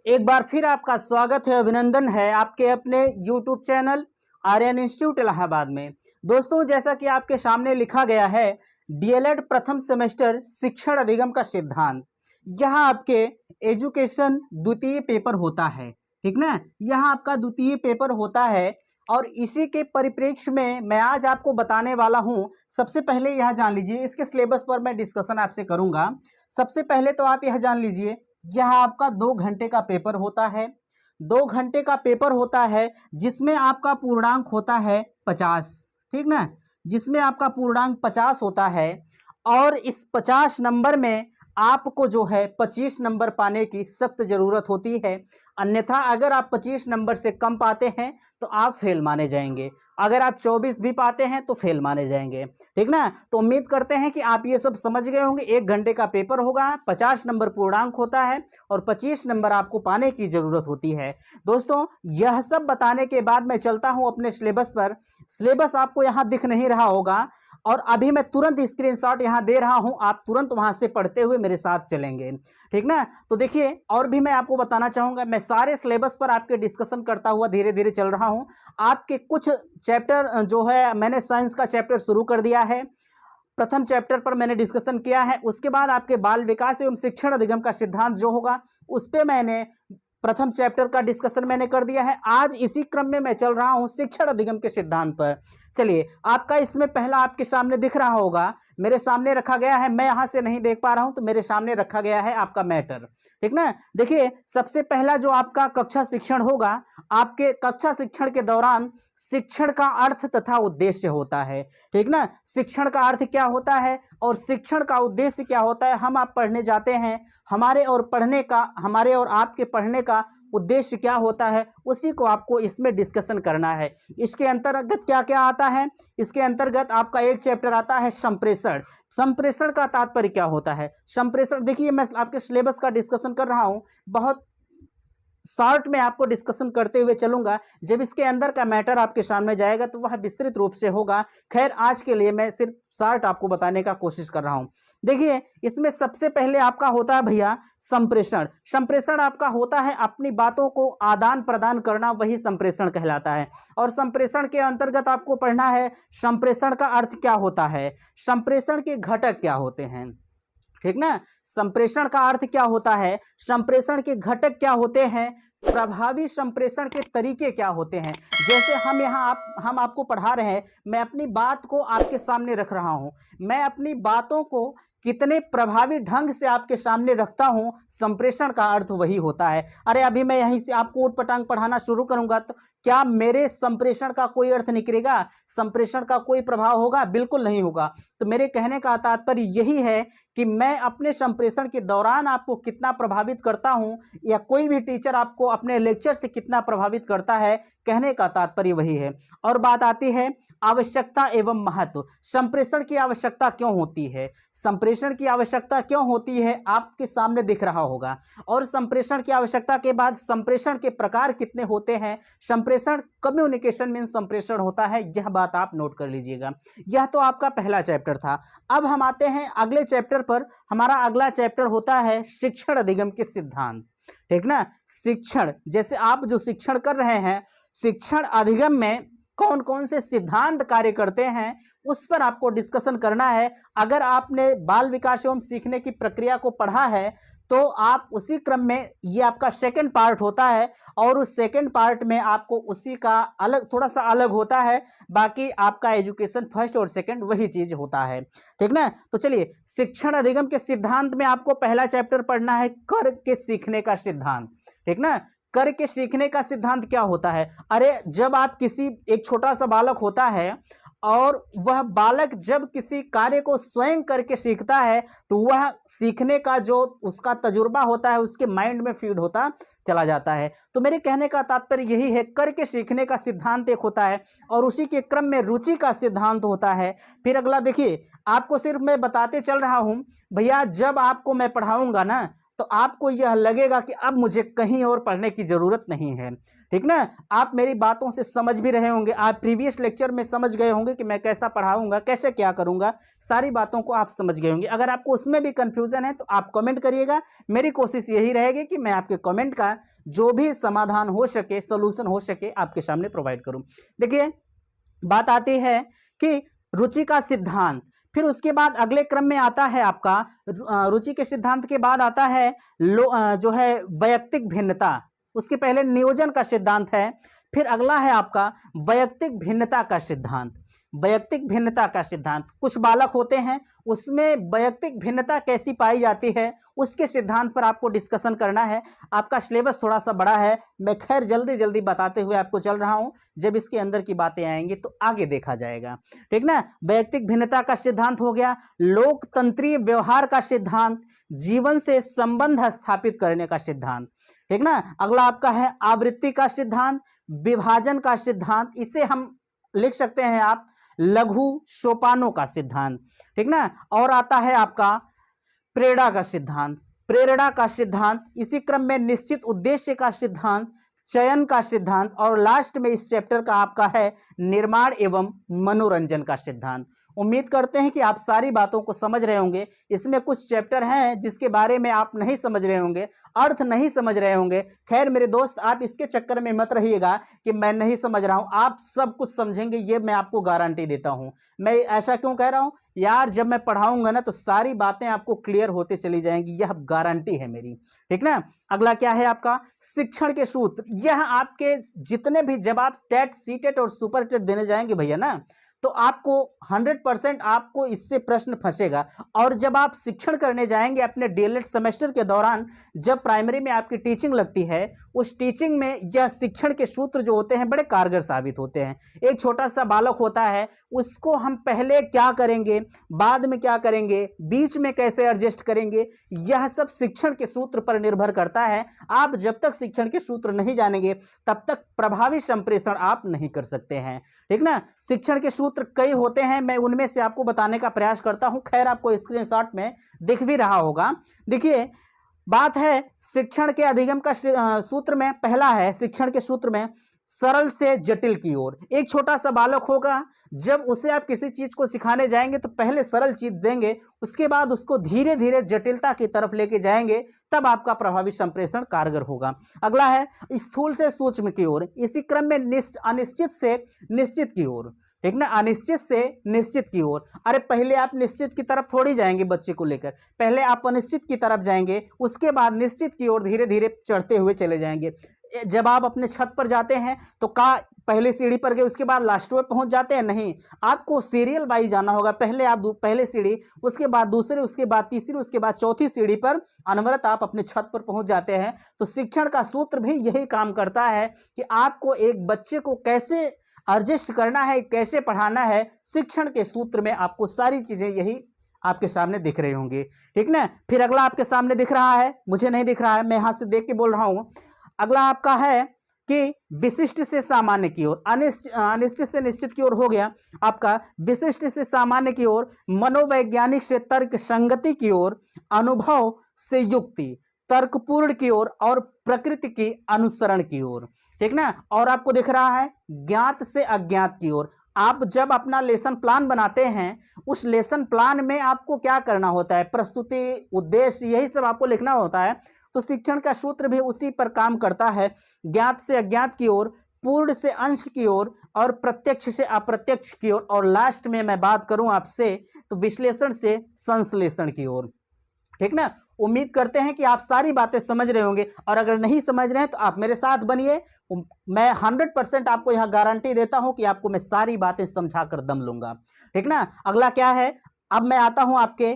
एक बार फिर आपका स्वागत है, अभिनंदन है आपके अपने YouTube channel Aryan institute Allahabad में। दोस्तों, जैसा कि आपके सामने लिखा गया है, डीएलएड प्रथम सेमेस्टर शिक्षण अधिगम का सिद्धांत। यहाँ आपके एजुकेशन द्वितीय पेपर होता है, ठीक ना। यहाँ आपका द्वितीय पेपर होता है और इसी के परिप्रेक्ष्य में मैं आज आपको बताने वाला हूँ। सबसे पहले यह जान लीजिए, इसके सिलेबस पर मैं डिस्कशन आपसे करूँगा। सबसे पहले तो आप यह जान लीजिए, यह आपका 2 घंटे का पेपर होता है। 2 घंटे का पेपर होता है जिसमें आपका पूर्णांक होता है 50, ठीक ना। जिसमें आपका पूर्णांक 50 होता है और इस 50 नंबर में आपको जो है 25 नंबर पाने की सख्त जरूरत होती है। अन्यथा अगर आप 25 नंबर से कम पाते हैं तो आप फेल माने जाएंगे। अगर आप 24 भी पाते हैं तो फेल माने जाएंगे, ठीक ना। तो उम्मीद करते हैं कि आप ये सब समझ गए होंगे। 1 घंटे का पेपर होगा, 50 नंबर पूर्णांक होता है और 25 नंबर आपको पाने की जरूरत होती है। दोस्तों, यह सब बताने के बाद मैं चलता हूं अपने सिलेबस पर। सिलेबस आपको यहां दिख नहीं रहा होगा और अभी मैं तुरंत स्क्रीनशॉट यहां दे रहा हूं, आप तुरंत वहां से पढ़ते हुए मेरे साथ चलेंगे, ठीक ना। तो देखिए, और भी मैं आपको बताना चाहूंगा, मैं सारे सिलेबस पर आपके डिस्कशन करता हुआ धीरे धीरे चल रहा हूं। आपके कुछ चैप्टर जो है, मैंने साइंस का चैप्टर शुरू कर दिया है। प्रथम चैप्टर पर मैंने डिस्कशन किया है। उसके बाद आपके बाल विकास एवं शिक्षण अधिगम का सिद्धांत जो होगा, उस पे मैंने प्रथम चैप्टर का डिस्कशन मैंने कर दिया है। आज इसी क्रम में मैं चल रहा हूं शिक्षण अधिगम के सिद्धांत पर। चलिए, आपका इसमें पहला आपके सामने दिख रहा होगा, मेरे सामने रखा गया है। मैं यहां से नहीं देख पा रहा हूं तो मेरे सामने रखा गया है आपका मैटर, ठीक ना। देखिए, सबसे पहला जो आपका कक्षा शिक्षण होगा, आपके कक्षा शिक्षण के दौरान शिक्षण का अर्थ तथा उद्देश्य होता है, ठीक ना। शिक्षण का अर्थ क्या होता है और शिक्षण का उद्देश्य क्या होता है, हम आप पढ़ने जाते हैं। हमारे और आपके पढ़ने का उद्देश्य क्या होता है, उसी को आपको इसमें डिस्कशन करना है। इसके अंतर्गत क्या क्या आता है? इसके अंतर्गत आपका एक चैप्टर आता है संप्रेषण। संप्रेषण का तात्पर्य क्या होता है? संप्रेषण, देखिए मैं आपके सिलेबस का डिस्कशन कर रहा हूं, बहुत शॉर्ट में आपको डिस्कशन करते हुए चलूंगा। जब इसके अंदर का मैटर आपके सामने जाएगा तो वह विस्तृत रूप से होगा। खैर, आज के लिए मैं सिर्फ शॉर्ट आपको बताने का कोशिश कर रहा हूं। देखिए, इसमें सबसे पहले आपका होता है भैया संप्रेषण। संप्रेषण आपका होता है अपनी बातों को आदान प्रदान करना, वही संप्रेषण कहलाता है। और संप्रेषण के अंतर्गत आपको पढ़ना है संप्रेषण का अर्थ क्या होता है, संप्रेषण के घटक क्या होते हैं, ठीक ना। संप्रेषण का अर्थ क्या होता है, संप्रेषण के घटक क्या होते हैं, प्रभावी संप्रेषण के तरीके क्या होते हैं। जैसे हम आपको पढ़ा रहे हैं, मैं अपनी बात को आपके सामने रख रहा हूं, मैं अपनी बातों को कितने प्रभावी ढंग से आपके सामने रखता हूं, संप्रेषण का अर्थ वही होता है। अरे अभी मैं यहीं से आपको ऊटपटांग पढ़ाना शुरू करूंगा तो क्या मेरे संप्रेषण का कोई अर्थ निकलेगा, संप्रेषण का कोई प्रभाव होगा? बिल्कुल नहीं होगा। तो मेरे कहने का तात्पर्य यही है कि मैं अपने संप्रेषण के दौरान आपको कितना प्रभावित करता हूं, या कोई भी टीचर आपको अपने लेक्चर से कितना प्रभावित करता है, कहने का तात्पर्य वही है। और बात आती है आवश्यकता एवं महत्व। संप्रेषण की आवश्यकता क्यों होती है? संप्रेषण की आवश्यकता क्यों होती है आपके सामने दिख रहा होगा। और संप्रेषण की आवश्यकता के बाद संप्रेषण के प्रकार कितने होते हैं, संप्रेषण कम्युनिकेशन मीन संप्रेषण होता है, यह बात आप नोट कर लीजिएगा। यह तो आपका पहला चैप्टर था। अब हम आते हैं अगले चैप्टर पर। हमारा अगला चैप्टर होता है शिक्षण अधिगम के सिद्धांत, ठीक ना। शिक्षण, जैसे आप जो शिक्षण कर रहे हैं, शिक्षण अधिगम में कौन कौन से सिद्धांत कार्य करते हैं, उस पर आपको डिस्कशन करना है। अगर आपने बाल विकास एवं सीखने की प्रक्रिया को पढ़ा है तो आप उसी क्रम में, ये आपका सेकंड पार्ट होता है और उस सेकंड पार्ट में आपको उसी का अलग, थोड़ा सा अलग होता है। बाकी आपका एजुकेशन फर्स्ट और सेकंड वही चीज होता है, ठीक ना। तो चलिए, शिक्षण अधिगम के सिद्धांत में आपको पहला चैप्टर पढ़ना है कर के सीखने का सिद्धांत, ठीक ना। कर के सीखने का सिद्धांत क्या होता है? अरे जब आप किसी, एक छोटा सा बालक होता है और वह बालक जब किसी कार्य को स्वयं करके सीखता है तो वह सीखने का जो उसका तजुर्बा होता है उसके माइंड में फीड होता चला जाता है। तो मेरे कहने का तात्पर्य यही है, करके सीखने का सिद्धांत एक होता है और उसी के क्रम में रुचि का सिद्धांत होता है। फिर अगला देखिए, आपको सिर्फ मैं बताते चल रहा हूं भैया, जब आपको मैं पढ़ाऊंगा ना तो आपको यह लगेगा कि अब मुझे कहीं और पढ़ने की जरूरत नहीं है। ठीक ना, आप मेरी बातों से समझ भी रहे होंगे, आप प्रीवियस लेक्चर में समझ गए होंगे कि मैं कैसा पढ़ाऊंगा, कैसे क्या करूंगा, सारी बातों को आप समझ गए होंगे। अगर आपको उसमें भी कंफ्यूजन है तो आप कमेंट करिएगा। मेरी कोशिश यही रहेगी कि मैं आपके कमेंट का जो भी समाधान हो सके, सोल्यूशन हो सके, आपके सामने प्रोवाइड करूं। देखिए, बात आती है कि रुचि का सिद्धांत, फिर उसके बाद अगले क्रम में आता है आपका रुचि के सिद्धांत के बाद आता है जो है वैयक्तिक भिन्नता। उसके पहले नियोजन का सिद्धांत है, फिर अगला है आपका वैयक्तिक भिन्नता का सिद्धांत। वैयक्तिक भिन्नता का सिद्धांत, कुछ बालक होते हैं उसमें वैयक्तिक भिन्नता कैसी पाई जाती है, उसके सिद्धांत पर आपको डिस्कशन करना है। आपका सिलेबस थोड़ा सा बड़ा है, मैं खैर जल्दी जल्दी बताते हुए आपको चल रहा हूं, जब इसके अंदर की बातें आएंगी तो आगे देखा जाएगा। ठीक ना, वैयक्तिक भिन्नता का सिद्धांत हो गया, लोकतंत्रीय व्यवहार का सिद्धांत, जीवन से संबंध स्थापित करने का सिद्धांत। ठीक ना, अगला आपका है आवृत्ति का सिद्धांत, विभाजन का सिद्धांत, इसे हम लिख सकते हैं आप लघु सोपानों का सिद्धांत। ठीक ना, और आता है आपका प्रेरणा का सिद्धांत, प्रेरणा का सिद्धांत, इसी क्रम में निश्चित उद्देश्य का सिद्धांत, चयन का सिद्धांत, और लास्ट में इस चैप्टर का आपका है निर्माण एवं मनोरंजन का सिद्धांत। उम्मीद करते हैं कि आप सारी बातों को समझ रहे होंगे। इसमें कुछ चैप्टर हैं जिसके बारे में आप नहीं समझ रहे होंगे, अर्थ नहीं समझ रहे होंगे। खैर मेरे दोस्त, आप इसके चक्कर में मत रहिएगा कि मैं नहीं समझ रहा हूं, आप सब कुछ समझेंगे, ये मैं आपको गारंटी देता हूं। मैं ऐसा क्यों कह रहा हूं यार, जब मैं पढ़ाऊंगा ना तो सारी बातें आपको क्लियर होते चली जाएंगी, यह गारंटी है मेरी। ठीक ना, अगला क्या है आपका शिक्षण के सूत्र। यह आपके जितने भी, जब आप टेट, सीटेट और सुपर टेट देने जाएंगे भैया ना, तो आपको 100% आपको इससे प्रश्न फंसेगा। और जब आप शिक्षण करने जाएंगे अपने डीएलएड सेमेस्टर के दौरान, जब प्राइमरी में आपकी टीचिंग लगती है, उस टीचिंग में यह शिक्षण के सूत्र जो होते हैं बड़े कारगर साबित होते हैं। एक छोटा सा बालक होता है, उसको हम पहले क्या करेंगे, बाद में क्या करेंगे, बीच में कैसे एडजस्ट करेंगे, यह सब शिक्षण के सूत्र पर निर्भर करता है। आप जब तक शिक्षण के सूत्र नहीं जानेंगे तब तक प्रभावी संप्रेषण आप नहीं कर सकते हैं। ठीक ना, शिक्षण के सूत्र कई होते हैं, मैं उनमें से आपको बताने का प्रयास करता हूं। खैर आपको स्क्रीनशॉट में दिख भी रहा होगा। देखिए, बात है शिक्षण के अधिगम का सूत्र में पहला है, शिक्षण के सूत्र में सरल से जटिल की ओर। एक छोटा सा बालक होगा, जब उसे आप किसी चीज को सिखाने जाएंगे तो पहले सरल चीज देंगे, उसके बाद उसको धीरे धीरे जटिलता की तरफ लेके जाएंगे, तब आपका प्रभावी संप्रेषण कारगर होगा। अगला है स्थूल से सूक्ष्म की ओर, इसी क्रम में अनिश्चित से निश्चित की ओर। ठीक ना, अनिश्चित से निश्चित की ओर। अरे पहले आप निश्चित की तरफ थोड़ी जाएंगे बच्चे को लेकर, पहले आप अनिश्चित की तरफ जाएंगे, उसके बाद निश्चित की ओर धीरे धीरे चढ़ते हुए चले जाएंगे। जब आप अपने छत पर जाते हैं तो पहले सीढ़ी पर गए उसके बाद लास्ट में पहुंच जाते हैं, नहीं, आपको सीरियल वाइज जाना होगा। पहले आप पहले सीढ़ी, उसके बाद दूसरी, उसके बाद तीसरी, उसके बाद चौथी सीढ़ी पर अनवरत आप अपने छत पर पहुंच जाते हैं। तो शिक्षण का सूत्र भी यही काम करता है कि आपको एक बच्चे को कैसे एडजस्ट करना है, कैसे पढ़ाना है। शिक्षण के सूत्र में आपको सारी चीजें यही आपके सामने दिख रही होंगी। ठीक ना, फिर अगला आपके सामने दिख रहा है, मुझे नहीं दिख रहा है, मैं यहां से देख के बोल रहा हूं। अगला आपका है कि विशिष्ट से सामान्य की ओर, अनिश्चित से निश्चित की ओर हो गया आपका, विशिष्ट से सामान्य की ओर, मनोवैज्ञानिक से तर्क संगति की ओर, अनुभव से युक्ति, तर्कपूर्ण की ओर, और प्रकृति की अनुसरण की ओर। ठीक ना, और आपको दिख रहा है ज्ञात से अज्ञात की ओर। आप जब अपना लेसन प्लान बनाते हैं, उस लेसन प्लान में आपको क्या करना होता है, प्रस्तुति, उद्देश्य, यही सब आपको लिखना होता है। तो शिक्षण का सूत्र भी उसी पर काम करता है, ज्ञात से अज्ञात की ओर, पूर्ण से अंश की ओर, और प्रत्यक्ष से अप्रत्यक्ष की ओर, और लास्ट में मैं बात करूं आपसे तो विश्लेषण से संश्लेषण की ओर। ठीक ना, उम्मीद करते हैं कि आप सारी बातें समझ रहे होंगे, और अगर नहीं समझ रहे हैं तो आप मेरे साथ बनिए, मैं 100% आपको यह गारंटी देता हूं कि आपको मैं सारी बातें समझाकर दम लूंगा। ठीक ना, अगला क्या है, अब मैं आता हूं आपके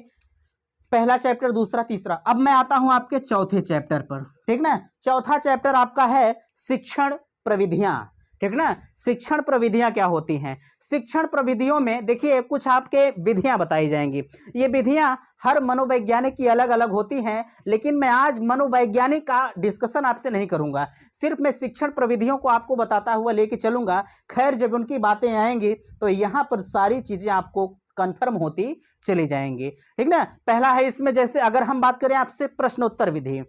पहला चैप्टर, दूसरा, तीसरा, अब मैं आता हूं आपके चौथे चैप्टर पर। ठीक ना, चौथा चैप्टर आपका है शिक्षण प्रविधियां। ठीक ना, शिक्षण प्रविधियां क्या होती हैं। शिक्षण प्रविधियों में देखिए कुछ आपके विधियां बताई जाएंगी। ये विधियां हर मनोवैज्ञानिक की अलग अलग होती हैं, लेकिन मैं आज मनोवैज्ञानिक का डिस्कशन आपसे नहीं करूंगा, सिर्फ मैं शिक्षण प्रविधियों को आपको बताता हुआ लेके चलूंगा। खैर जब उनकी बातें आएंगी तो यहां पर सारी चीजें आपको कंफर्म होती चली जाएंगी। ठीक ना। पहला है इसमें, जैसे अगर हम बात करें आपसे प्रश्नोत्तर विधि,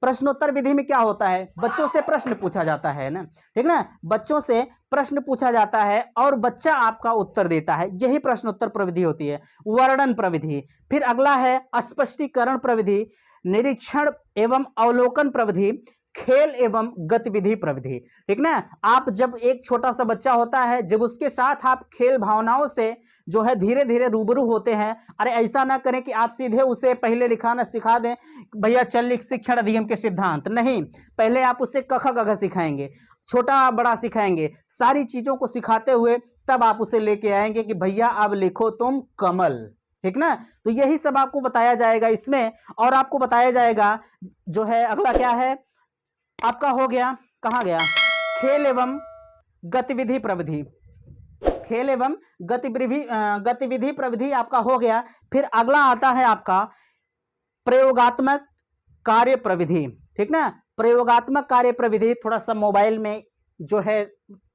प्रश्नोत्तर विधि में क्या होता है, बच्चों से प्रश्न पूछा जाता है ना, ठीक ना, बच्चों से प्रश्न पूछा जाता है और बच्चा आपका उत्तर देता है, यही प्रश्नोत्तर प्रविधि होती है। वर्णन प्रविधि, फिर अगला है स्पष्टीकरण प्रविधि, निरीक्षण एवं अवलोकन प्रविधि, खेल एवं गतिविधि प्रविधि। ठीक ना। आप जब एक छोटा सा बच्चा होता है, जब उसके साथ आप खेल भावनाओं से जो है धीरे धीरे रूबरू होते हैं, अरे ऐसा ना करें कि आप सीधे उसे पहले लिखाना सिखा दें, भैया चल लिख शिक्षण अधिगम के सिद्धांत, नहीं, पहले आप उससे क ख ग घ सिखाएंगे, छोटा बड़ा सिखाएंगे, सारी चीजों को सिखाते हुए तब आप उसे लेके आएंगे कि भैया अब लिखो तुम कमल। ठीक ना। तो यही सब आपको बताया जाएगा इसमें, और आपको बताया जाएगा जो है अगला क्या है आपका, हो गया कहां गया, खेल एवं गतिविधि प्रविधि, खेल एवं गतिविधि प्रविधि आपका हो गया। फिर अगला आता है आपका प्रयोगात्मक कार्य प्रविधि। ठीक ना। प्रयोगात्मक कार्य प्रविधि, थोड़ा सा मोबाइल में जो है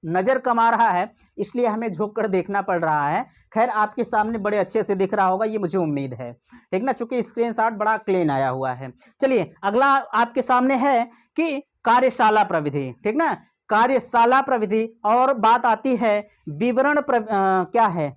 नजर कम आ रहा है, इसलिए हमें झुक कर देखना पड़ रहा है। खैर आपके सामने बड़े अच्छे से दिख रहा होगा, ये मुझे उम्मीद है। ठीक ना, चूंकि स्क्रीनशॉट बड़ा क्लीन आया हुआ है। चलिए अगला आपके सामने है कि कार्यशाला प्रविधि। ठीक ना, कार्यशाला प्रविधि, और बात आती है विवरण क्या है,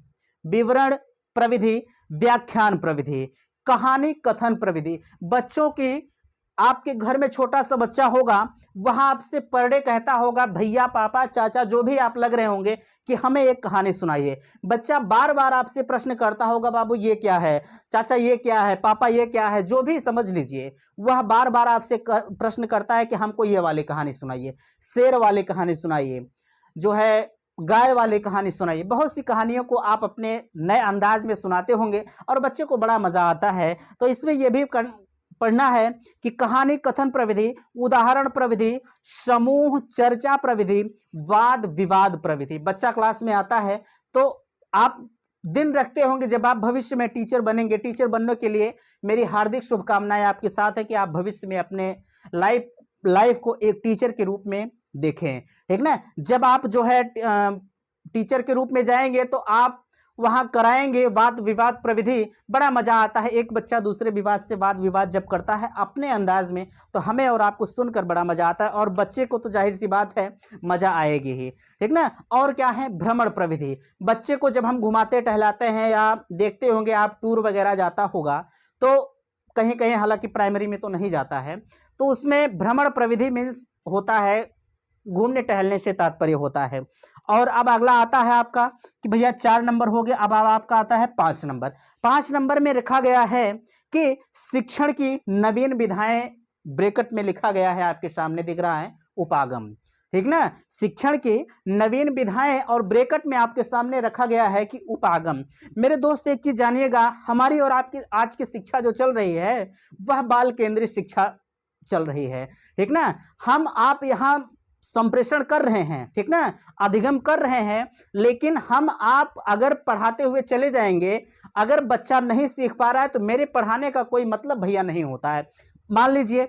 विवरण प्रविधि, व्याख्यान प्रविधि, कहानी कथन प्रविधि। बच्चों की, आपके घर में छोटा सा बच्चा होगा, वहां आपसे पर डे कहता होगा भैया पापा चाचा जो भी आप लग रहे होंगे कि हमें एक कहानी सुनाइए। बच्चा बार बार आपसे प्रश्न करता होगा, बाबू ये क्या है, चाचा ये क्या है, पापा ये क्या है, जो भी समझ लीजिए, वह बार बार आपसे प्रश्न करता है कि हमको ये वाली कहानी सुनाइए, शेर वाली कहानी सुनाइए, जो है गाय वाली कहानी सुनाइए। बहुत सी कहानियों को आप अपने नए अंदाज में सुनाते होंगे और बच्चे को बड़ा मजा आता है। तो इसमें यह भी पढ़ना है कि कहानी कथन प्रविधि, उदाहरण प्रविधि, समूह चर्चा प्रविधि, वाद विवाद प्रविधि। बच्चा क्लास में आता है तो आप दिन रखते होंगे जब आप भविष्य में टीचर बनेंगे। टीचर बनने के लिए मेरी हार्दिक शुभकामनाएं आपके साथ है कि आप भविष्य में अपने लाइफ को एक टीचर के रूप में देखें। ठीक ना। जब आप जो है टीचर के रूप में जाएंगे तो आप वहां कराएंगे वाद विवाद प्रविधि, बड़ा मजा आता है। एक बच्चा दूसरे विवाद से वाद विवाद जब करता है अपने अंदाज में, तो हमें और आपको सुनकर बड़ा मजा आता है, और बच्चे को तो जाहिर सी बात है मजा आएगी ही। ठीक ना। और क्या है, भ्रमण प्रविधि। बच्चे को जब हम घुमाते टहलाते हैं, या देखते होंगे आप टूर वगैरह जाता होगा, तो कहीं कहीं, हालांकि प्राइमरी में तो नहीं जाता है, तो उसमें भ्रमण प्रविधि मीन्स होता है घूमने टहलने से तात्पर्य होता है। और अब अगला आता है आपका कि भैया 4 नंबर हो गया, अब आपका आता है 5 नंबर। 5 नंबर में लिखा गया है कि शिक्षण की नवीन विधाएं, ब्रैकेट में लिखा गया है, आपके सामने दिख रहा है उपागम। ठीक ना, शिक्षण की नवीन विधाएं, और ब्रैकेट में आपके सामने रखा गया है कि उपागम। मेरे दोस्त एक चीज जानिएगा, हमारी और आपकी आज की शिक्षा जो चल रही है वह बाल केंद्रित शिक्षा चल रही है। ठीक ना। हम आप यहाँ संप्रेषण कर रहे हैं, ठीक ना, अधिगम कर रहे हैं, लेकिन हम आप अगर पढ़ाते हुए चले जाएंगे, अगर बच्चा नहीं सीख पा रहा है तो मेरे पढ़ाने का कोई मतलब भैया नहीं होता है। मान लीजिए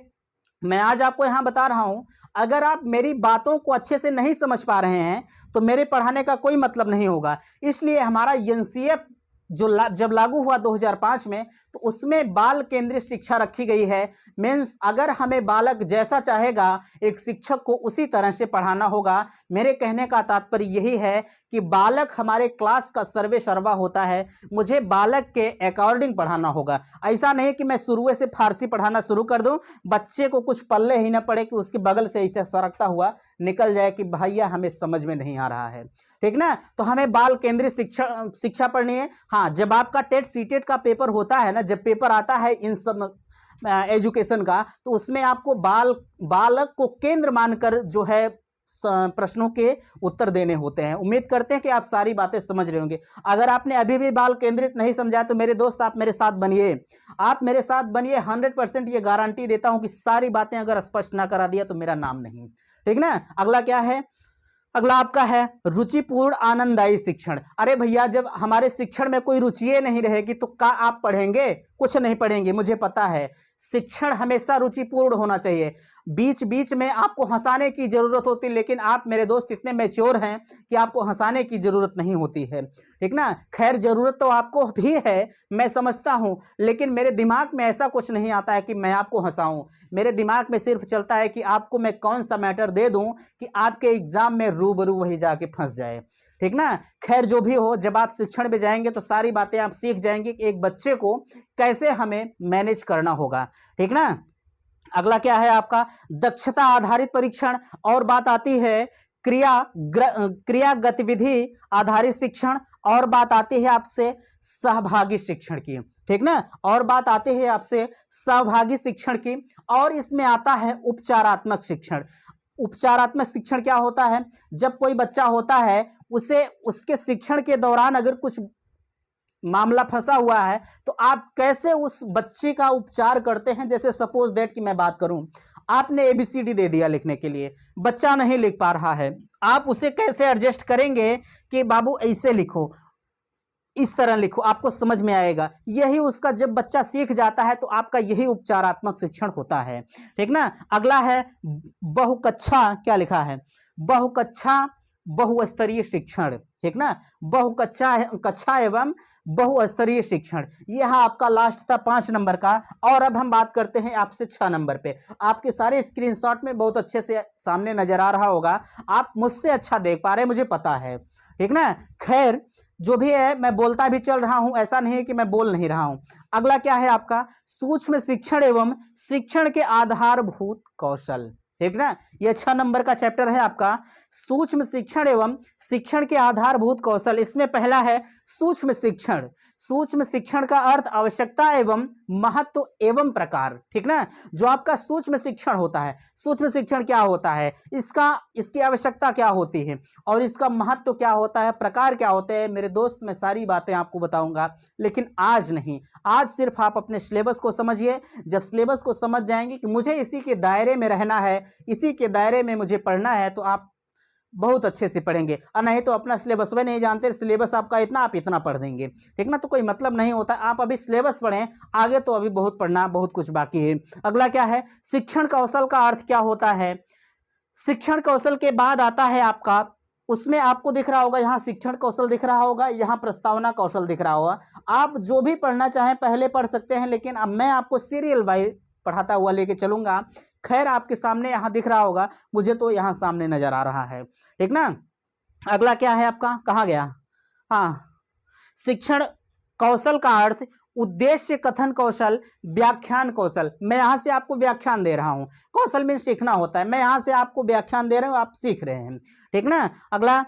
मैं आज आपको यहां बता रहा हूं, अगर आप मेरी बातों को अच्छे से नहीं समझ पा रहे हैं तो मेरे पढ़ाने का कोई मतलब नहीं होगा। इसलिए हमारा एनसीएफ जब लागू हुआ 2005 में, तो उसमें बाल केंद्रित शिक्षा रखी गई है। मीन्स अगर हमें बालक जैसा चाहेगा, एक शिक्षक को उसी तरह से पढ़ाना होगा। मेरे कहने का तात्पर्य यही है कि बालक हमारे क्लास का सर्वे सर्वा होता है, मुझे बालक के अकॉर्डिंग पढ़ाना होगा। ऐसा नहीं कि मैं शुरू से फारसी पढ़ाना शुरू कर दूं, बच्चे को कुछ पल्ले ही ना पड़े कि उसके बगल से ऐसे सरकता हुआ निकल जाए कि भैया हमें समझ में नहीं आ रहा है। ठीक ना। तो हमें बाल केंद्रित शिक्षा पढ़नी है। हाँ, जब आपका टेट सीटेट का पेपर होता है ना, जब पेपर आता है इन सब एजुकेशन का, तो उसमें आपको बालक को केंद्र मानकर जो है प्रश्नों के उत्तर देने होते हैं। उम्मीद करते हैं कि आप सारी बातें समझ रहे होंगे। अगर आपने अभी भी बाल केंद्रित नहीं समझा तो मेरे दोस्त आप मेरे साथ बनिए, आप मेरे साथ बनिए। 100% ये गारंटी देता हूं कि सारी बातें अगर स्पष्ट ना करा दिया तो मेरा नाम नहीं। ठीक ना। अगला क्या है, अगला आपका है रुचिपूर्ण आनंददायी शिक्षण। अरे भैया, जब हमारे शिक्षण में कोई रुचि नहीं रहेगी तो क्या आप पढ़ेंगे? कुछ नहीं पढ़ेंगे, मुझे पता है। शिक्षण हमेशा रुचिपूर्ण होना चाहिए। बीच बीच में आपको हंसाने की जरूरत होती है, लेकिन आप मेरे दोस्त इतने मैच्योर हैं कि आपको हंसाने की जरूरत नहीं होती है, ठीक ना। खैर जरूरत तो आपको भी है, मैं समझता हूं, लेकिन मेरे दिमाग में ऐसा कुछ नहीं आता है कि मैं आपको हंसाऊं। मेरे दिमाग में सिर्फ चलता है कि आपको मैं कौन सा मैटर दे दूं कि आपके एग्जाम में रूबरू वही जाके फंस जाए, ठीक ना। खैर जो भी हो, जब आप शिक्षण में जाएंगे तो सारी बातें आप सीख जाएंगे कि एक बच्चे को कैसे हमें मैनेज करना होगा, ठीक ना। अगला क्या है आपका, दक्षता आधारित परीक्षण। और बात आती है क्रिया गतिविधि आधारित शिक्षण, और बात आती है आपसे सहभागी शिक्षण की, ठीक ना। और बात आती है आपसे सहभागी शिक्षण की, और इसमें आता है उपचारात्मक शिक्षण। उपचारात्मक शिक्षण क्या होता है, जब कोई बच्चा होता है उसे उसके शिक्षण के दौरान अगर कुछ मामला फंसा हुआ है तो आप कैसे उस बच्चे का उपचार करते हैं। जैसे सपोज दैट कि मैं बात करूं, आपने एबीसीडी दे दिया लिखने के लिए, बच्चा नहीं लिख पा रहा है, आप उसे कैसे एडजस्ट करेंगे कि बाबू ऐसे लिखो, इस तरह लिखो, आपको समझ में आएगा। यही उसका जब बच्चा सीख जाता है तो आपका यही उपचारात्मक शिक्षण होता है, ठीक ना। अगला है बहुकक्षा, क्या लिखा है, बहुकक्षा बहुस्तरीय शिक्षण, ठीक ना। कक्षा एवं बहुस्तरीय शिक्षण, यह आपका लास्ट था 5 नंबर का। और अब हम बात करते हैं आपसे 6 नंबर पे। आपके सारे स्क्रीनशॉट में बहुत अच्छे से सामने नजर आ रहा होगा, आप मुझसे अच्छा देख पा रहे हैं, मुझे पता है, ठीक ना। खैर जो भी है मैं बोलता भी चल रहा हूं, ऐसा नहीं है कि मैं बोल नहीं रहा हूं। अगला क्या है आपका, सूक्ष्म शिक्षण एवं शिक्षण के आधारभूत कौशल, ठीक ना। यह 6 नंबर का चैप्टर है आपका, सूक्ष्म शिक्षण एवं शिक्षण के आधारभूत कौशल। इसमें पहला है सूक्ष्म शिक्षण। सूक्ष्म शिक्षण का अर्थ आवश्यकता एवं महत्व एवं प्रकार, ठीक ना। जो आपका सूक्ष्म शिक्षण होता है, सूक्ष्म शिक्षण क्या होता है, इसकी आवश्यकता क्या होती है और इसका महत्व क्या होता है, प्रकार क्या होते हैं, मेरे दोस्त मैं सारी बातें आपको बताऊंगा, लेकिन आज नहीं। आज सिर्फ आप अपने सिलेबस को समझिए। जब सिलेबस को समझ जाएंगे कि मुझे इसी के दायरे में रहना है, इसी के दायरे में मुझे पढ़ना है, तो आप बहुत अच्छे से पढ़ेंगे। और नहीं तो अपना सिलेबस वे नहीं जानते, सिलेबस आपका इतना, आप इतना पढ़ देंगे, ठीक ना। तो कोई मतलब नहीं होता। आप अभी सिलेबस पढ़ें, आगे तो अभी बहुत पढ़ना, बहुत कुछ बाकी है। अगला क्या है, शिक्षण कौशल का अर्थ क्या होता है। शिक्षण कौशल के बाद आता है आपका, उसमें आपको दिख रहा होगा, यहाँ शिक्षण कौशल दिख रहा होगा, यहाँ प्रस्तावना कौशल दिख रहा होगा। आप जो भी पढ़ना चाहें पहले पढ़ सकते हैं, लेकिन अब मैं आपको सीरियल वाइज पढ़ाता हुआ लेके चलूंगा। खैर आपके सामने यहाँ दिख रहा होगा, मुझे तो यहाँ सामने नजर आ रहा है, ठीक ना। अगला क्या है आपका, कहाँ गया, हाँ, शिक्षण कौशल का अर्थ उद्देश्य कथन कौशल, व्याख्यान कौशल। मैं यहां से आपको व्याख्यान दे रहा हूं, कौशल में सीखना होता है, मैं यहां से आपको व्याख्यान दे रहा हूं, आप सीख रहे हैं, ठीक ना। अगला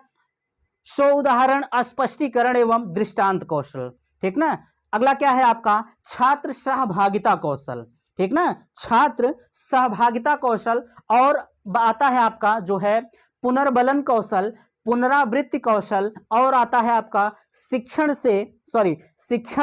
स्व उदाहरण स्पष्टीकरण एवं दृष्टांत कौशल, ठीक ना। अगला क्या है आपका, छात्र सहभागिता कौशल, ठीक ना, छात्र सहभागिता कौशल। और आता है आपका जो है पुनर्बलन कौशल, पुनरावृत्ति कौशल। और आता है आपका शिक्षण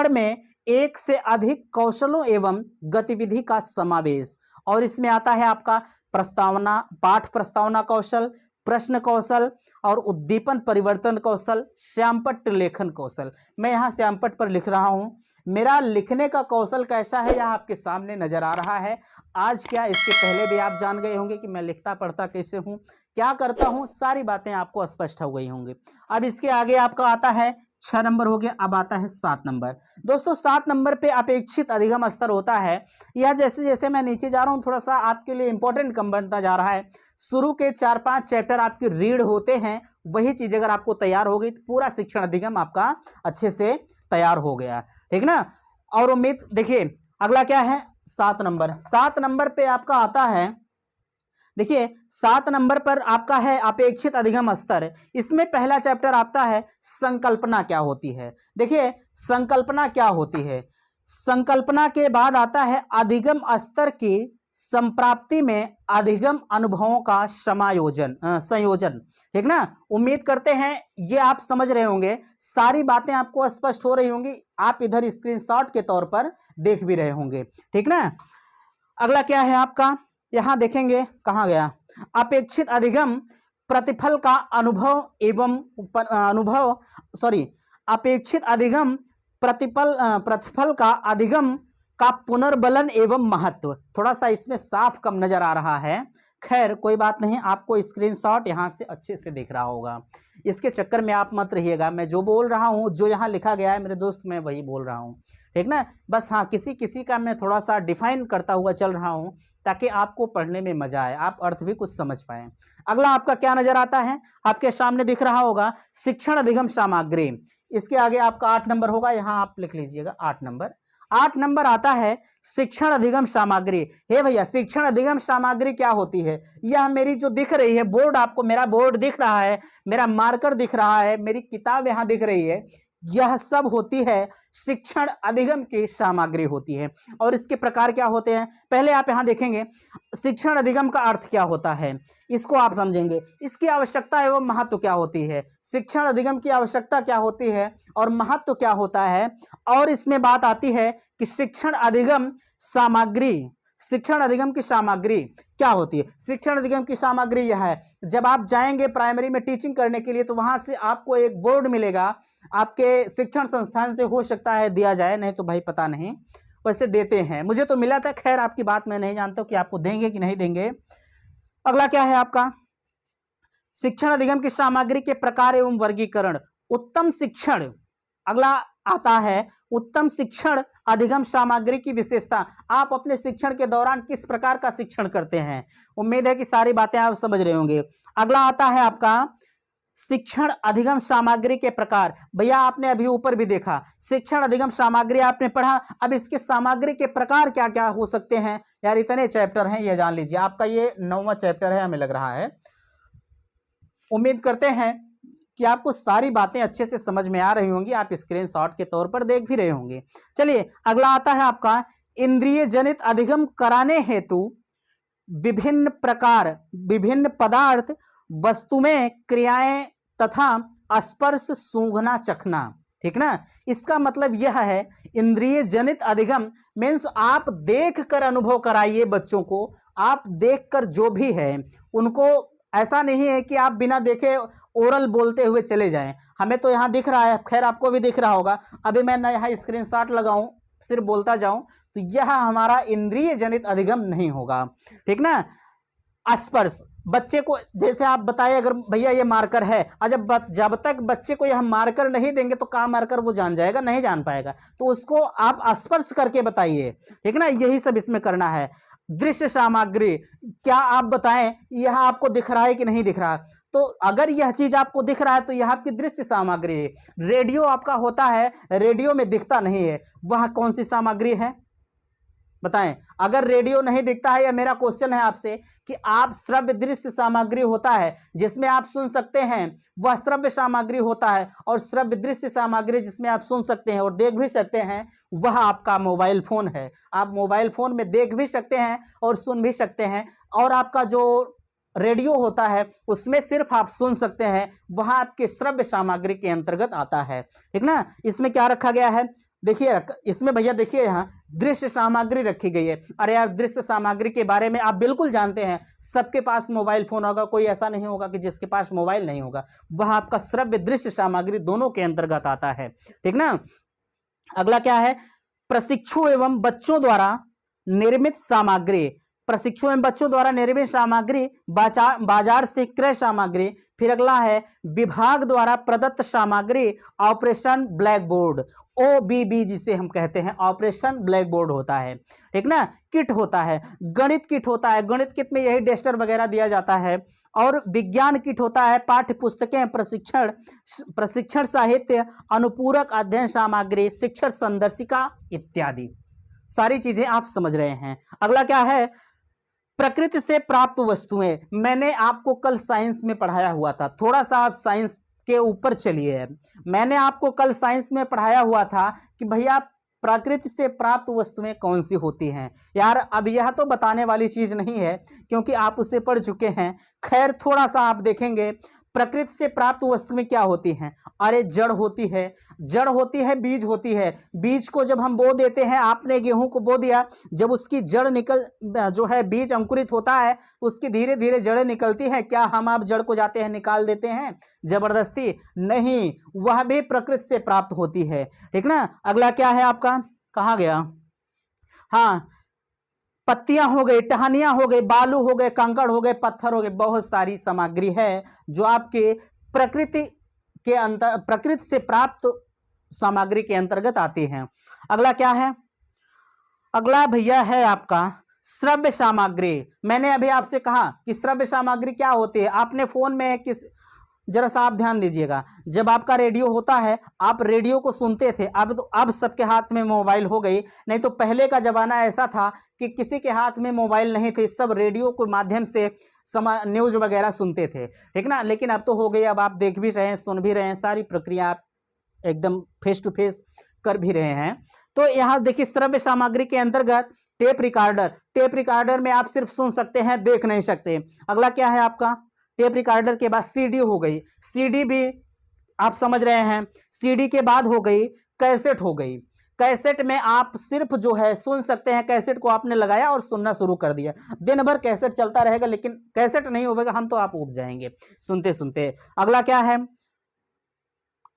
में एक से अधिक कौशलों एवं गतिविधि का समावेश। और इसमें आता है आपका प्रस्तावना, पाठ प्रस्तावना कौशल, प्रश्न कौशल और उद्दीपन परिवर्तन कौशल, श्यामपट्ट लेखन कौशल। मैं यहाँ श्यामपट्ट पर लिख रहा हूँ, मेरा लिखने का कौशल कैसा है यह आपके सामने नजर आ रहा है। आज क्या, इसके पहले भी आप जान गए होंगे कि मैं लिखता पढ़ता कैसे हूँ, क्या करता हूँ, सारी बातें आपको स्पष्ट हो गई होंगी। अब इसके आगे आपका आता है 6 नंबर हो गया, अब आता है 7 नंबर। दोस्तों 7 नंबर पे अपेक्षित अधिगम स्तर होता है। यह जैसे जैसे मैं नीचे जा रहा हूँ थोड़ा सा आपके लिए इंपॉर्टेंट कम बनता जा रहा है। शुरू के 4-5 चैप्टर आपके रीड होते हैं, वही चीज अगर आपको तैयार हो गई तो पूरा शिक्षण अधिगम आपका अच्छे से तैयार हो गया, ठीक ना। और उम्मीद, देखिए अगला क्या है, 7 नंबर। 7 नंबर पे आपका आता है, देखिए 7 नंबर पर आपका है अपेक्षित अधिगम स्तर। इसमें पहला चैप्टर आता है संकल्पना क्या होती है। देखिए संकल्पना क्या होती है, संकल्पना के बाद आता है अधिगम स्तर की संप्राप्ति में अधिगम अनुभवों का संयोजन, ठीक ना। उम्मीद करते हैं ये आप समझ रहे होंगे, सारी बातें आपको स्पष्ट हो रही होंगी, आप इधर स्क्रीनशॉट के तौर पर देख भी रहे होंगे, ठीक ना। अगला क्या है आपका, यहां देखेंगे, कहां गया, अपेक्षित अधिगम प्रतिफल का अपेक्षित अधिगम प्रतिफल का अधिगम का पुनर्बलन एवं महत्व, थोड़ा सा इसमें साफ कम नजर आ रहा है, खैर कोई बात नहीं, आपको स्क्रीनशॉट यहां से अच्छे से दिख रहा होगा, इसके चक्कर में आप मत रहिएगा। मैं जो बोल रहा हूं, जो यहां लिखा गया है मेरे दोस्त, मैं वही बोल रहा हूं, ठीक ना। बस हाँ, किसी किसी का मैं थोड़ा सा डिफाइन करता हुआ चल रहा हूं ताकि आपको पढ़ने में मजा आए, आप अर्थ भी कुछ समझ पाए। अगला आपका क्या नजर आता है, आपके सामने दिख रहा होगा शिक्षण अधिगम सामग्री। इसके आगे आपका 8 नंबर होगा, यहां आप लिख लीजिएगा 8 नंबर। 8 नंबर आता है शिक्षण अधिगम सामग्री। हे भैया, शिक्षण अधिगम सामग्री क्या होती है? यह मेरी जो दिख रही है बोर्ड, आपको मेरा बोर्ड दिख रहा है, मेरा मार्कर दिख रहा है, मेरी किताब यहां दिख रही है, यह सब होती है शिक्षण अधिगम की सामग्री होती है। और इसके प्रकार क्या होते हैं, पहले आप यहां देखेंगे शिक्षण अधिगम का अर्थ क्या होता है, इसको आप समझेंगे। इसकी आवश्यकता एवं महत्व क्या होती है, शिक्षण अधिगम की आवश्यकता क्या होती है और महत्व क्या होता है। और इसमें बात आती है कि शिक्षण अधिगम सामग्री, शिक्षण अधिगम की सामग्री क्या होती है। शिक्षण अधिगम की सामग्री यह है, जब आप जाएंगे प्राइमरी में टीचिंग करने के लिए तो वहां से आपको एक बोर्ड मिलेगा, आपके शिक्षण संस्थान से हो सकता है दिया जाए, नहीं तो भाई पता नहीं, वैसे देते हैं, मुझे तो मिला था, खैर आपकी बात मैं नहीं जानता कि आपको देंगे कि नहीं देंगे। अगला क्या है आपका, शिक्षण अधिगम की सामग्री के प्रकार एवं वर्गीकरण। उत्तम शिक्षण, अगला आता है उत्तम शिक्षण अधिगम सामग्री की विशेषता। आप अपने शिक्षण के दौरान किस प्रकार का शिक्षण करते हैं, उम्मीद है कि सारी बातें आप समझ रहे होंगे। अगला आता है आपका शिक्षण अधिगम सामग्री के प्रकार। भैया आपने अभी ऊपर भी देखा, शिक्षण अधिगम सामग्री आपने पढ़ा, अब इसके सामग्री के प्रकार क्या क्या हो सकते हैं। यार इतने चैप्टर हैं, ये जान लीजिए, आपका ये 9वां चैप्टर है हमें लग रहा है। उम्मीद करते हैं कि आपको सारी बातें अच्छे से समझ में आ रही होंगी, आप स्क्रीनशॉट के तौर पर देख भी रहे होंगे। चलिए अगला आता है आपका इंद्रिय जनित अधिगम कराने हेतु विभिन्न प्रकार, विभिन्न पदार्थ, वस्तुएं, क्रियाएं तथा स्पर्श, सूंघना, चखना, ठीक ना। इसका मतलब यह है इंद्रिय जनित अधिगम मीन्स आप देख कर अनुभव कराइए बच्चों को, आप देखकर जो भी है उनको, ऐसा नहीं है कि आप बिना देखे ओरल बोलते हुए चले जाएं। हमें तो यहाँ दिख रहा है, खैर आपको भी दिख रहा होगा, अभी मैं ना यहाँ स्क्रीनशॉट लगाऊं सिर्फ बोलता जाऊं तो यह हमारा इंद्रिय जनित अधिगम नहीं होगा, ठीक ना। स्पर्श, बच्चे को जैसे आप बताए, अगर भैया ये मार्कर है, जब तक बच्चे को यह मार्कर नहीं देंगे तो कहाँ मार्कर वो जान जाएगा, नहीं जान पाएगा, तो उसको आप स्पर्श करके बताइए, ठीक ना। यही सब इसमें करना है। दृश्य सामग्री, क्या आप बताएं यह आपको दिख रहा है कि नहीं दिख रहा, तो अगर यह चीज आपको दिख रहा है तो यह आपकी दृश्य सामग्री है। रेडियो आपका होता है, रेडियो में दिखता नहीं है, वह कौन सी सामग्री है बताएं। अगर रेडियो नहीं दिखता है, या मेरा क्वेश्चन है आपसे कि आप श्रव्य दृश्य सामग्री होता है जिसमें आप सुन सकते हैं, वह श्रव्य सामग्री होता है, और श्रव्य दृश्य सामग्री जिसमें आप सुन सकते हैं और देख भी सकते हैं, वह आपका मोबाइल फोन है। आप मोबाइल फोन में देख भी सकते हैं और सुन भी सकते हैं, और आपका जो रेडियो होता है उसमें सिर्फ आप सुन सकते हैं, वह आपके श्रव्य सामग्री के अंतर्गत आता है, ठीक ना। इसमें क्या रखा गया है, देखिए इसमें भैया देखिए यहाँ दृश्य सामग्री रखी गई है। अरे यार, दृश्य सामग्री के बारे में आप बिल्कुल जानते हैं, सबके पास मोबाइल फोन होगा, कोई ऐसा नहीं होगा कि जिसके पास मोबाइल नहीं होगा, वह आपका श्रव्य दृश्य सामग्री दोनों के अंतर्गत आता है, ठीक ना। अगला क्या है, प्रशिक्षु एवं बच्चों द्वारा निर्मित सामग्री। प्रशिक्षु एवं बच्चों द्वारा निर्मित सामग्री, बाजार से क्रय सामग्री। फिर अगला है विभाग द्वारा प्रदत्त सामग्री, ऑपरेशन ब्लैक बोर्ड, OBB जिसे हम कहते हैं, ऑपरेशन ब्लैक बोर्ड होता है, ठीक ना। किट होता है, गणित किट होता है, गणित किट में यही डेस्टर वगैरह दिया जाता है। और विज्ञान किट होता है, पाठ्य पुस्तकें, प्रशिक्षण साहित्य, अनुपूरक अध्ययन सामग्री, शिक्षण संदर्शिका इत्यादि, सारी चीजें आप समझ रहे हैं। अगला क्या है, प्रकृति से प्राप्त वस्तुएं। मैंने आपको कल साइंस में पढ़ाया हुआ था, थोड़ा सा आप साइंस के ऊपर चलिए। मैंने आपको कल साइंस में पढ़ाया हुआ था कि भैया प्रकृति से प्राप्त वस्तुएं कौन सी होती हैं। यार अब यह तो बताने वाली चीज नहीं है क्योंकि आप उसे पढ़ चुके हैं, खैर थोड़ा सा आप देखेंगे प्रकृति से प्राप्त वस्तुएं क्या होती हैं। अरे जड़ होती है, जड़ होती है, बीज होती है। बीज को जब हम बो देते हैं, आपने गेहूं को बो दिया, जब उसकी जड़ निकल जो है बीज अंकुरित होता है तो उसकी धीरे धीरे जड़ें निकलती हैं। क्या हम आप जड़ को जाते हैं निकाल देते हैं जबरदस्ती? नहीं, वह भी प्रकृति से प्राप्त होती है, ठीक ना। अगला क्या है आपका, कहाँ गया, हाँ, पत्तियां हो गई, टहनियां हो गई, बालू हो गए, कंकड़ हो गए, पत्थर हो गए, बहुत सारी सामग्री है जो आपके प्रकृति के अंतर, प्रकृति से प्राप्त सामग्री के अंतर्गत आती हैं। अगला क्या है? अगला भैया है आपका श्रव्य सामग्री। मैंने अभी आपसे कहा कि श्रव्य सामग्री क्या होती है। आपने फोन में किस, जरा सा आप ध्यान दीजिएगा, जब आपका रेडियो होता है आप रेडियो को सुनते थे, अब सबके हाथ में मोबाइल हो गई। नहीं तो पहले का जमाना ऐसा था कि किसी के हाथ में मोबाइल नहीं थे, सब रेडियो के माध्यम से न्यूज वगैरह सुनते थे, ठीक ना। लेकिन अब तो हो गई, अब आप देख भी रहे हैं, सुन भी रहे हैं, सारी प्रक्रिया आप एकदम फेस टू फेस कर भी रहे हैं। तो यहाँ देखिए श्रव्य सामग्री के अंतर्गत टेप रिकॉर्डर। टेप रिकॉर्डर में आप सिर्फ सुन सकते हैं, देख नहीं सकते। अगला क्या है आपका? टेप रिकॉर्डर के बाद सीडी हो गई। सीडी भी आप समझ रहे हैं। सीडी के बाद हो गई कैसेट हो गई। कैसेट में आप सिर्फ जो है सुन सकते हैं, कैसेट को आपने लगाया और सुनना शुरू कर दिया, दिन भर कैसेट चलता रहेगा, लेकिन कैसेट नहीं होगा, हम तो आप उब जाएंगे सुनते सुनते। अगला क्या है?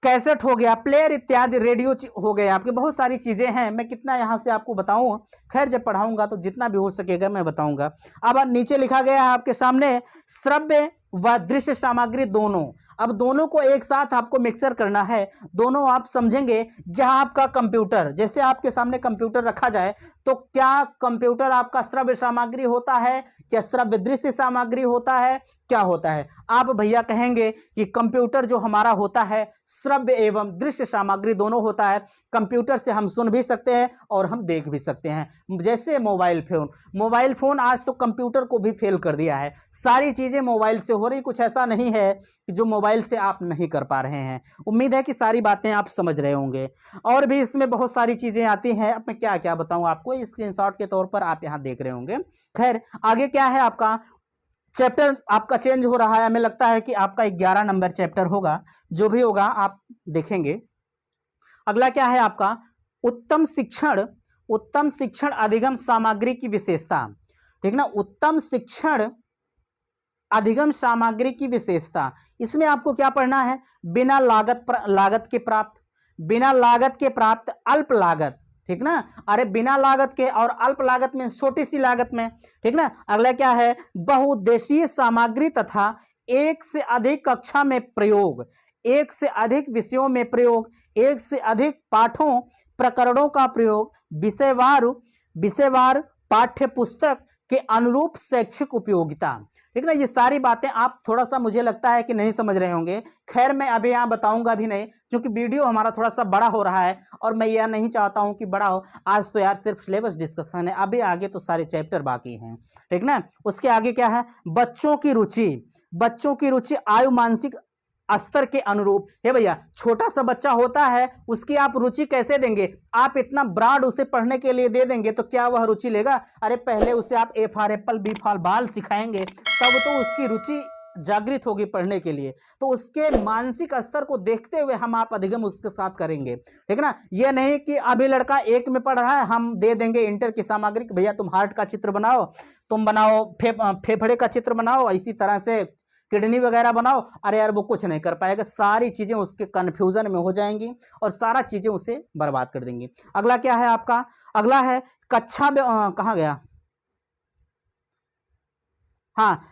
कैसेट हो गया, प्लेयर इत्यादि, रेडियो हो गए आपके, बहुत सारी चीजें हैं। मैं कितना यहां से आपको बताऊं, खैर जब पढ़ाऊंगा तो जितना भी हो सकेगा मैं बताऊंगा। अब नीचे लिखा गया है आपके सामने श्रव्य व दृश्य सामग्री दोनों। अब दोनों को एक साथ आपको मिक्सर करना है। दोनों आप समझेंगे, जहां आपका कंप्यूटर, जैसे आपके सामने कंप्यूटर रखा जाए तो क्या कंप्यूटर आपका श्रव्य सामग्री होता है, क्या श्रव्य दृश्य सामग्री होता है, क्या होता है? आप भैया कहेंगे कि कंप्यूटर जो हमारा होता है श्रव्य एवं दृश्य सामग्री दोनों होता है। कंप्यूटर से हम सुन भी सकते हैं और हम देख भी सकते हैं। जैसे मोबाइल फोन आज तो कंप्यूटर को भी फेल कर दिया है। सारी चीजें मोबाइल से हो रही, कुछ ऐसा नहीं है कि जो मोबाइल से आप नहीं कर पा रहे हैं। उम्मीद है कि सारी बातें आप समझ रहे होंगे। और भी इसमें बहुत सारी चीजें आती हैं, अब मैं क्या क्या बताऊं आपको, स्क्रीनशॉट के तौर पर आप यहां देख रहे होंगे। खैर आगे क्या है आपका? चैप्टर आपका चेंज हो रहा है, हमें लगता है कि आपका 11 नंबर चैप्टर होगा, जो भी होगा आप देखेंगे। अगला क्या है आपका? उत्तम शिक्षण अधिगम सामग्री की विशेषता, ठीक ना। उत्तम शिक्षण अधिगम सामग्री की विशेषता, इसमें आपको क्या पढ़ना है? बिना लागत के प्राप्त अल्प लागत, ठीक ना। अरे बिना लागत के और अल्प लागत में, छोटी सी लागत में, ठीक ना। अगला क्या है? बहुउद्देशीय सामग्री तथा एक से अधिक कक्षा में प्रयोग, एक से अधिक विषयों में प्रयोग, एक से अधिक पाठों प्रकरणों का प्रयोग, विषयवार पाठ्य पुस्तक के अनुरूप शैक्षिक उपयोगिता, ठीक ना। ये सारी बातें आप थोड़ा सा, मुझे लगता है कि नहीं समझ रहे होंगे। खैर मैं अभी यहाँ बताऊंगा भी नहीं, क्योंकि वीडियो हमारा थोड़ा सा बड़ा हो रहा है और मैं यह नहीं चाहता हूं कि बड़ा हो। आज तो यार सिर्फ सिलेबस डिस्कशन है, अभी आगे तो सारे चैप्टर बाकी हैं, ठीक ना। उसके आगे क्या है? बच्चों की रुचि आयु मानसिक स्तर के अनुरूप है भैया। छोटा सा बच्चा होता है, उसकी आप रुचि कैसे देंगे? आप इतना ब्रॉड उसे पढ़ने के लिए दे देंगे तो क्या वह रुचि लेगा? अरे पहले उसे आप A for apple, B for ball सिखाएंगे, तब तो उसकी रुचि जागृत होगी पढ़ने के लिए। तो उसके मानसिक स्तर को देखते हुए हम आप अधिगम उसके साथ करेंगे, ठीक ना। ये नहीं कि अभी लड़का 1 में पढ़ रहा है, हम दे देंगे इंटर की सामग्री, भैया तुम हार्ट का चित्र बनाओ, तुम बनाओ फेफड़े का चित्र बनाओ, इसी तरह से किडनी वगैरह बनाओ। अरे यार वो कुछ नहीं कर पाएगा, सारी चीजें उसके कंफ्यूजन में हो जाएंगी और सारा चीजें उसे बर्बाद कर देंगी। अगला क्या है आपका? अगला है कहाँ गया? हाँ,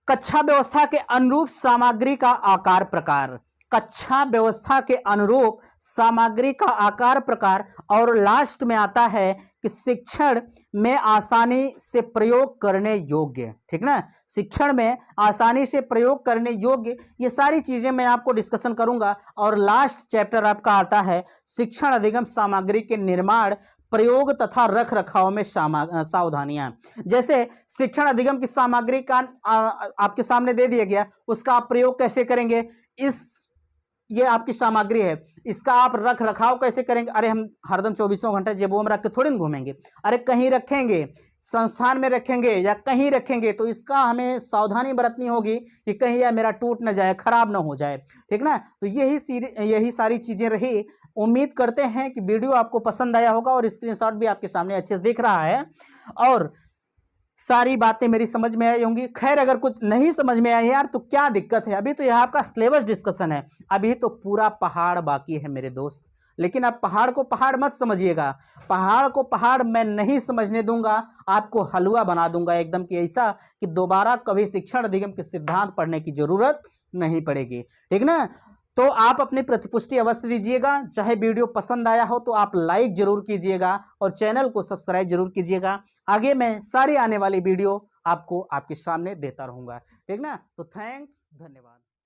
कक्षा व्यवस्था के अनुरूप सामग्री का आकार प्रकार, कक्षा व्यवस्था के अनुरूप सामग्री का आकार प्रकार। और लास्ट में आता है कि शिक्षण में आसानी से प्रयोग करने योग्य, ठीक ना। शिक्षण में आसानी से प्रयोग करने योग्य, ये सारी चीजें मैं आपको डिस्कशन करूंगा। और लास्ट चैप्टर आपका आता है शिक्षण अधिगम सामग्री के निर्माण, प्रयोग तथा रख रखाव में सावधानियां। जैसे शिक्षण अधिगम की सामग्री का आपके सामने दे दिया गया, उसका आप प्रयोग कैसे करेंगे? ये आपकी सामग्री है, इसका आप रख रखाव कैसे करेंगे? अरे हम हरदम 24 घंटे जेबों में रख के थोड़ी ना घूमेंगे, अरे कहीं रखेंगे, संस्थान में रखेंगे या कहीं रखेंगे, तो इसका हमें सावधानी बरतनी होगी कि कहीं यह मेरा टूट ना जाए, खराब ना हो जाए, ठीक ना। तो यही सारी चीजें रही। उम्मीद करते हैं कि वीडियो आपको पसंद आया होगा और स्क्रीनशॉट भी आपके सामने अच्छे से दिख रहा है और सारी बातें मेरी समझ में आई होंगी। खैर अगर कुछ नहीं समझ में आई यार तो क्या दिक्कत है, अभी तो यह आपका सिलेबस डिस्कशन है, अभी तो पूरा पहाड़ बाकी है मेरे दोस्त। लेकिन आप पहाड़ को पहाड़ मत समझिएगा, पहाड़ को पहाड़ मैं नहीं समझने दूंगा, आपको हलवा बना दूंगा एकदम कि ऐसा कि दोबारा कभी शिक्षण अधिगम के सिद्धांत पढ़ने की जरूरत नहीं पड़ेगी। ठीक ना। तो आप अपनी प्रतिपुष्टि अवश्य दीजिएगा। चाहे वीडियो पसंद आया हो तो आप लाइक जरूर कीजिएगा और चैनल को सब्सक्राइब जरूर कीजिएगा। आगे मैं सारी आने वाली वीडियो आपको आपके सामने देता रहूंगा। ठीक ना। तो थैंक्स, धन्यवाद।